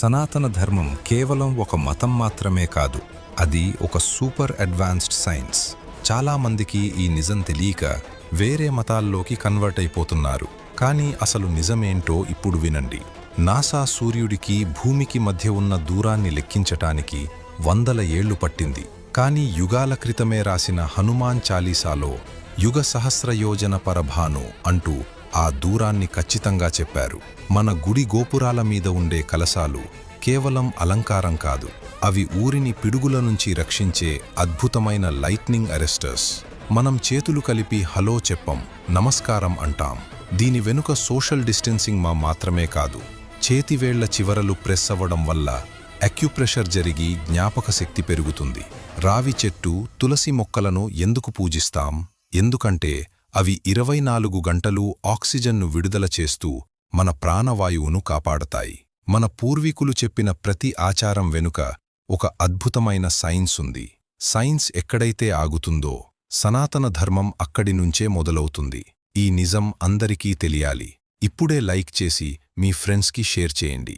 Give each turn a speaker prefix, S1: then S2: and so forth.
S1: సనాతన ధర్మం కేవలం ఒక మతం మాత్రమే కాదు, అది ఒక సూపర్ అడ్వాన్స్డ్ సైన్స్. చాలామందికి ఈ నిజం తెలియక వేరే మతాల్లోకి కన్వర్ట్ అయిపోతున్నారు. కానీ అసలు నిజమేంటో ఇప్పుడు వినండి. నాసా సూర్యుడికి భూమికి మధ్య ఉన్న దూరాన్ని లెక్కించటానికి వందల ఏళ్లు పట్టింది. కానీ యుగాల క్రితమే రాసిన హనుమాన్ చాలీసాలో యుగ సహస్రయోజన పరభాను అంటూ ఆ దూరాన్ని ఖచ్చితంగా చెప్పారు. మన గుడి గోపురాల మీద ఉండే కలశాలు కేవలం అలంకారం కాదు, అవి ఊరిని పిడుగుల నుంచి రక్షించే అద్భుతమైన లైట్నింగ్ అరెస్టర్స్. మనం చేతులు కలిపి హలో చెప్పం, నమస్కారం అంటాం. దీని వెనుక సోషల్ డిస్టెన్సింగ్ మాత్రమే కాదు, చేతివేళ్ల చివరలు ప్రెస్ అవ్వడం వల్ల అక్యుప్రెషర్ జరిగి జ్ఞాపక శక్తి పెరుగుతుంది. రావి చెట్టు, తులసి మొక్కలను ఎందుకు పూజిస్తాం? ఎందుకంటే అవి 24 గంటలు ఆక్సిజన్ను విడుదల చేస్తూ మన ప్రాణవాయువును కాపాడతాయి. మన పూర్వీకులు చెప్పిన ప్రతి ఆచారం వెనుక ఒక అద్భుతమైన సైన్స్ ఉంది. సైన్స్ ఎక్కడైతే ఆగుతుందో, సనాతన ధర్మం అక్కడి నుంచే మొదలవుతుంది. ఈ నిజం అందరికీ తెలియాలి. ఇప్పుడే లైక్ చేసి మీ ఫ్రెండ్స్కి షేర్ చేయండి.